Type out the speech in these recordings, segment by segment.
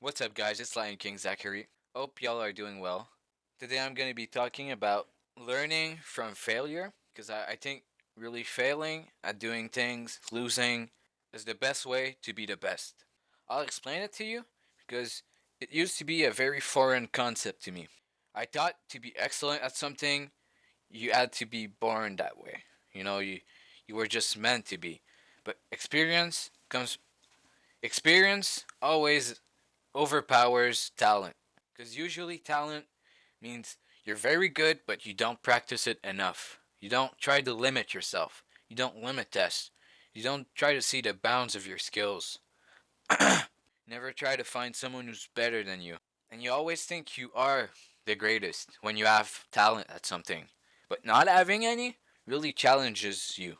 What's up, guys? It's Lion King Zachary. Hope y'all are doing well. Today I'm going to be talking about learning from failure because I think really failing at doing things, losing, is the best way to be the best. I'll explain it to you because it used to be a very foreign concept to me. I thought to be excellent at something, you had to be born that way. You were just meant to be. But experience always overpowers talent. Because usually talent means you're very good, but you don't practice it enough. You don't try to limit yourself. You don't limit test. You don't try to see the bounds of your skills. Never try to find someone who's better than you. And you always think you are the greatest when you have talent at something. But not having any really challenges you.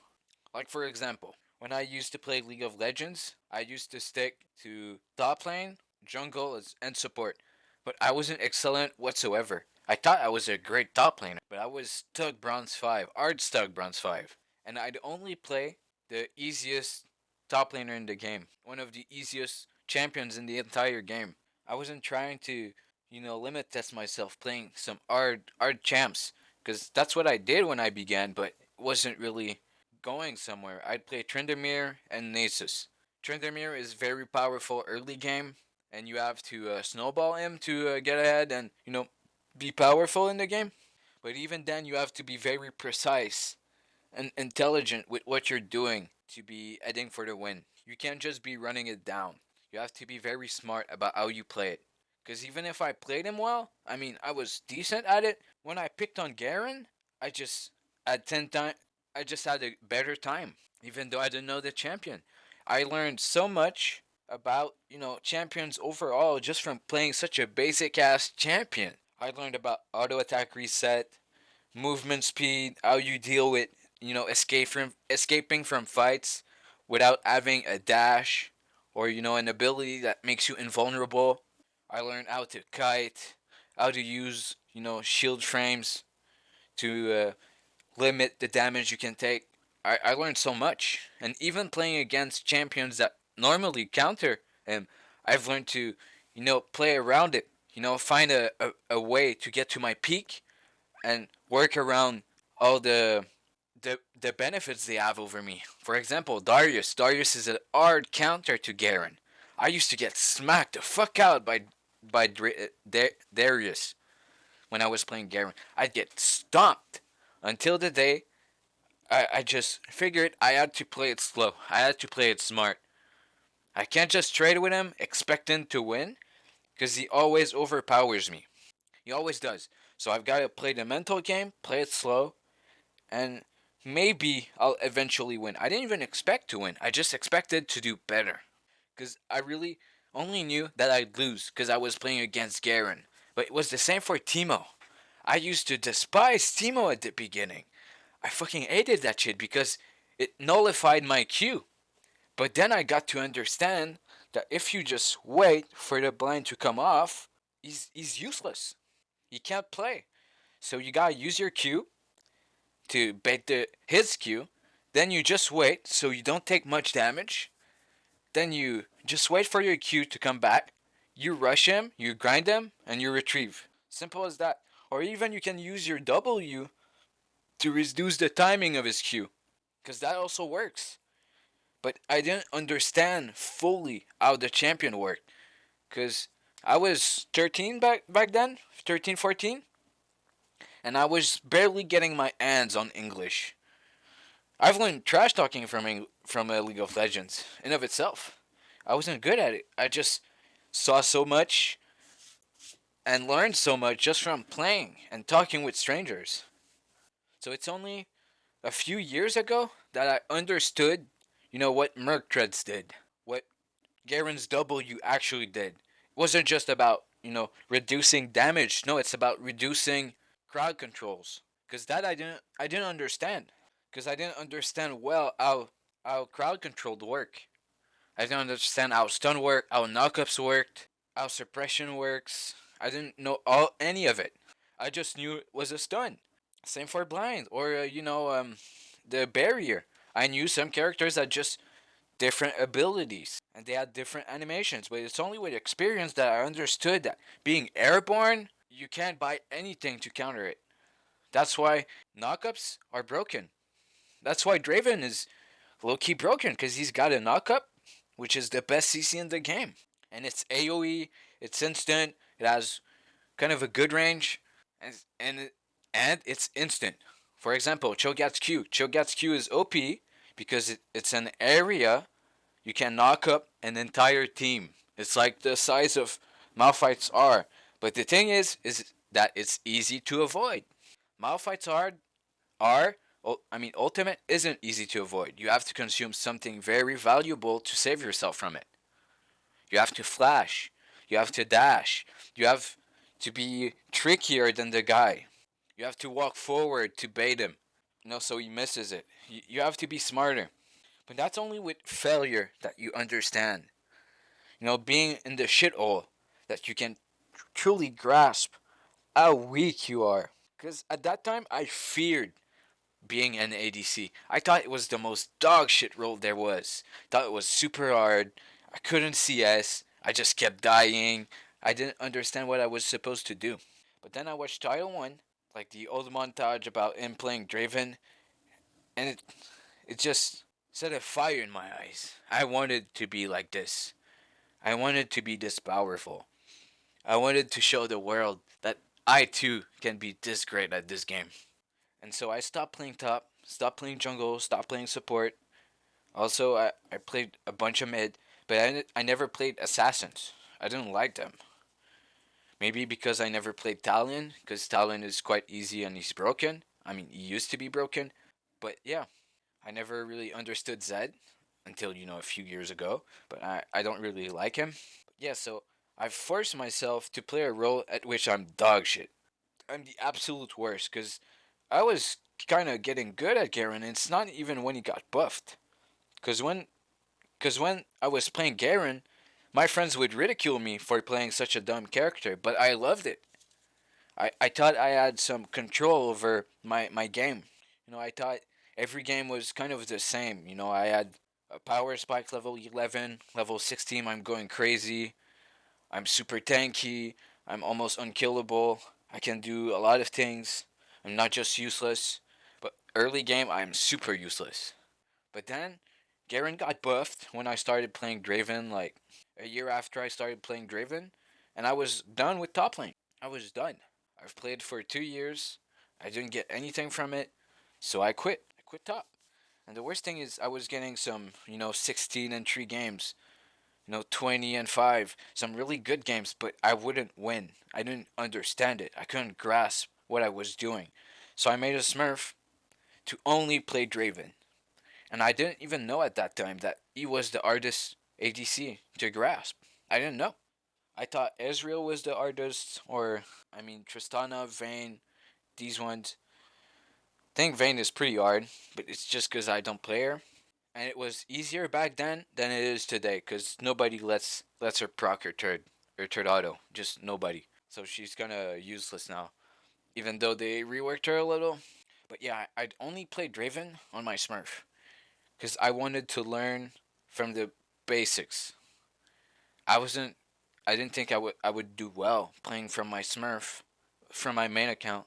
Like, for example, when I used to play League of Legends, I used to stick to top lane, jungle, and support. But I wasn't excellent whatsoever. I thought I was a great top laner, but I was stuck bronze 5, hard stuck bronze 5. And I'd only play the easiest top laner in the game, one of the easiest champions in the entire game. I wasn't trying to, limit test myself playing some hard champs, because that's what I did when I began, but it wasn't really going somewhere. I'd play Tryndamere and Nasus. Tryndamere is very powerful early game, and you have to snowball him to get ahead and be powerful in the game. But even then, you have to be very precise and intelligent with what you're doing to be heading for the win. You can't just be running it down. You have to be very smart about how you play it. Because even if I played him well, I mean, I was decent at it. When I picked on Garen, I just had 10 times. I just had a better time, even though I didn't know the champion. I learned so much about champions overall just from playing such a basic ass champion. I learned about auto attack reset, movement speed, how you deal with escaping from fights without having a dash or an ability that makes you invulnerable. I learned how to kite, how to use shield frames to limit the damage you can take. I learned so much, and even playing against champions that normally counter him, I've learned to play around it. Find a way to get to my peak and work around all the benefits they have over me. For example, Darius. Darius is a hard counter to Garen. I used to get smacked the fuck out by Darius when I was playing Garen. I'd get stomped until the day I just figured I had to play it slow. I had to play it smart. I can't just trade with him expecting to win because he always overpowers me. He always does. So I've got to play the mental game, play it slow, and maybe I'll eventually win. I didn't even expect to win. I just expected to do better. Because I really only knew that I'd lose because I was playing against Garen. But it was the same for Timo. I used to despise Timo at the beginning. I fucking hated that shit because it nullified my Q. But then I got to understand that if you just wait for the blind to come off, he's useless. He can't play. So you gotta use your Q to bait his Q. Then you just wait so you don't take much damage. Then you just wait for your Q to come back. You rush him, you grind him, and you retrieve. Simple as that. Or even you can use your W to reduce the timing of his Q. Because that also works. But I didn't understand fully how the champion worked. Because I was 13 back then, 13, 14, and I was barely getting my hands on English. I've learned trash talking from League of Legends in of itself. I wasn't good at it. I just saw so much and learned so much just from playing and talking with strangers. So it's only a few years ago that I understood, what Merc Treads did, what Garen's W actually did. It wasn't just about, reducing damage. No, it's about reducing crowd controls. Cause that I didn't understand. Cause I didn't understand well how crowd control work. I didn't understand how stun worked, how knockups worked, how suppression works. I didn't know any of it. I just knew it was a stun. Same for blind or the barrier. I knew some characters that just different abilities and they had different animations. But it's only with experience that I understood that being airborne, you can't buy anything to counter it. That's why knockups are broken. That's why Draven is low key broken because he's got a knockup, which is the best CC in the game. And it's AoE, it's instant, it has kind of a good range, and and it's instant. For example, Cho'Gath's Q. Cho'Gath's Q is OP because it's an area you can knock up an entire team. It's like the size of Malphite's R. But the thing is that it's easy to avoid. Malphite's R, Ultimate isn't easy to avoid. You have to consume something very valuable to save yourself from it. You have to flash. You have to dash. You have to be trickier than the guy. You have to walk forward to bait him. So he misses it. You have to be smarter. But that's only with failure that you understand. Being in the shithole that you can truly grasp how weak you are. Because at that time, I feared being an ADC. I thought it was the most dog shit role there was. Thought it was super hard. I couldn't CS. I just kept dying. I didn't understand what I was supposed to do. But then I watched Title 1, like the old montage about him playing Draven, and it just set a fire in my eyes. I wanted to be like this. I wanted to be this powerful. I wanted to show the world that I too can be this great at this game. And so I stopped playing top, stopped playing jungle, stopped playing support. Also, I played a bunch of mid, but I never played assassins. I didn't like them. Maybe because I never played Talon, because Talon is quite easy and he's broken. He used to be broken. But yeah, I never really understood Zed until, a few years ago. But I don't really like him. But yeah, so I've forced myself to play a role at which I'm dog shit. I'm the absolute worst, because I was kind of getting good at Garen, and it's not even when he got buffed. Because when I was playing Garen, my friends would ridicule me for playing such a dumb character, but I loved it. I thought I had some control over my game. I thought every game was kind of the same. I had a power spike level 11, level 16, I'm going crazy. I'm super tanky. I'm almost unkillable. I can do a lot of things. I'm not just useless, but early game I'm super useless. But then Garen got buffed when I started playing Draven, like a year after I started playing Draven, and I was done with top lane. I was done. I've played for 2 years. I didn't get anything from it, so I quit. I quit top. And the worst thing is I was getting some, 16 and 3 games, 20 and 5, some really good games, but I wouldn't win. I didn't understand it. I couldn't grasp what I was doing. So I made a Smurf to only play Draven. And I didn't even know at that time that he was the hardest ADC to grasp. I didn't know. I thought Ezreal was the hardest, or, Tristana, Vayne, these ones. I think Vayne is pretty hard, but it's just because I don't play her. And it was easier back then than it is today, because nobody lets her proc her third auto. Just nobody. So she's kind of useless now, even though they reworked her a little. But yeah, I'd only play Draven on my Smurf, because I wanted to learn from the basics. I wasn't. I didn't think I would do well playing from my Smurf, from my main account,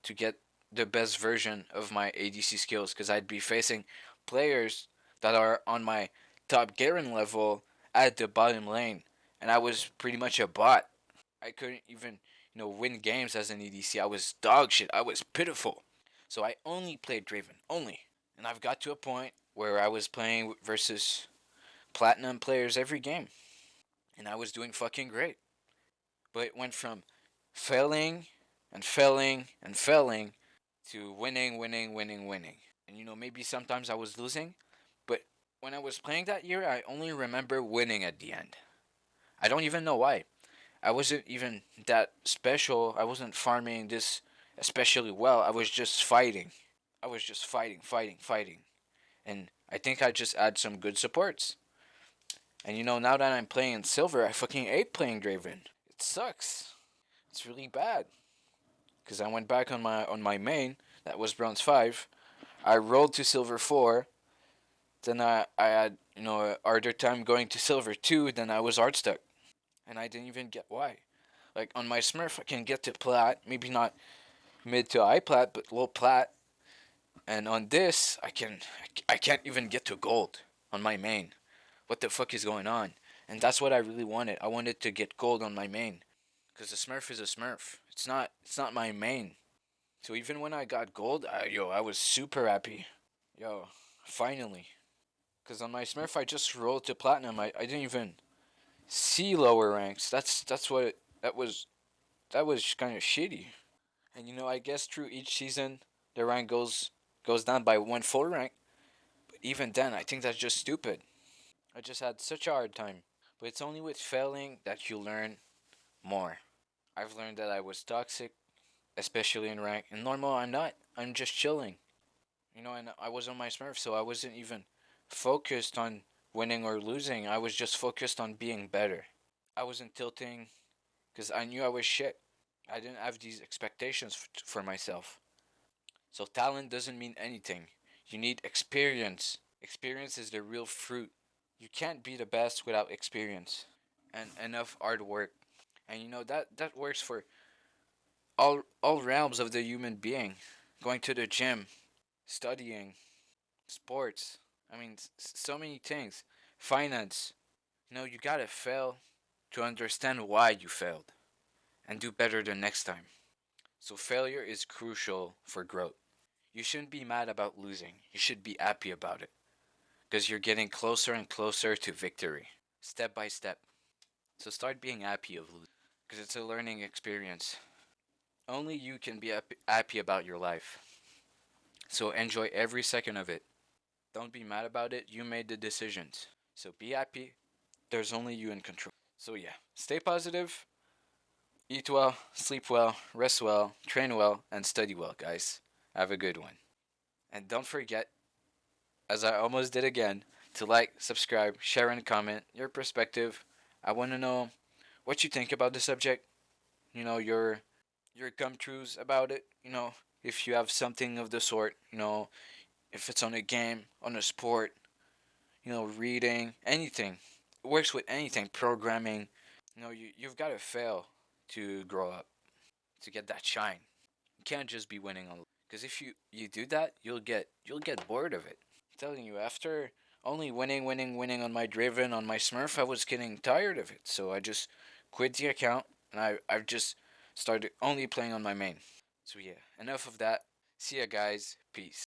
to get the best version of my ADC skills, because I'd be facing players that are on my top Garen level at the bottom lane, and I was pretty much a bot. I couldn't even, win games as an EDC. I was dog shit. I was pitiful. So I only played Draven, only. And I've got to a point where I was playing versus platinum players every game, and I was doing fucking great. But it went from failing and failing and failing to winning, winning, winning, winning. And maybe sometimes I was losing, but when I was playing that year, I only remember winning at the end. I don't even know why. I wasn't even that special. I wasn't farming this especially well. I was just fighting. I was just fighting, fighting, fighting. And I think I just had some good supports. And now that I'm playing Silver, I fucking hate playing Draven. It sucks. It's really bad. Because I went back on my main, that was Bronze 5. I rolled to Silver 4, Then I had, a harder time going to silver 2, then I was art stuck. And I didn't even get why. Like on my Smurf, I can get to plat, maybe not mid to high plat, but low plat. And on this, I can't even get to gold on my main. What the fuck is going on? And that's what I really wanted. I wanted to get gold on my main, cause the Smurf is a Smurf. It's not my main. So even when I got gold, I was super happy. Yo, finally. Cause on my Smurf, I just rolled to platinum. I didn't even see lower ranks. That's what that was kind of shitty. And I guess through each season, the rank goes down by one full rank. But even then, I think that's just stupid. I just had such a hard time. But it's only with failing that you learn more. I've learned that I was toxic, especially in rank. In normal, I'm not. I'm just chilling. And I was on my Smurf, so I wasn't even focused on winning or losing. I was just focused on being better. I wasn't tilting because I knew I was shit. I didn't have these expectations for myself. So talent doesn't mean anything. You need experience. Experience is the real fruit. You can't be the best without experience and enough hard work. And that works for all realms of the human being. Going to the gym, studying, sports. I mean, so many things. Finance. You gotta fail to understand why you failed and do better the next time. So failure is crucial for growth. You shouldn't be mad about losing. You should be happy about it because you're getting closer and closer to victory, step by step. So start being happy of losing because it's a learning experience. Only you can be happy about your life. So enjoy every second of it. Don't be mad about it. You made the decisions. So be happy. There's only you in control. So yeah, stay positive, eat well, sleep well, rest well, train well, and study well, guys. Have a good one. And don't forget, as I almost did again, to like, subscribe, share, and comment your perspective. I want to know what you think about the subject. Your come trues about it. If you have something of the sort. If it's on a game, on a sport. Reading, anything. It works with anything. Programming. You've got to fail to grow up, to get that shine. You can't just be winning on, because if you do that, you'll get bored of it. I'm telling you, after only winning, winning, winning on my Draven, on my Smurf, I was getting tired of it. So I just quit the account and I've just started only playing on my main. So yeah, enough of that. See ya, guys. Peace.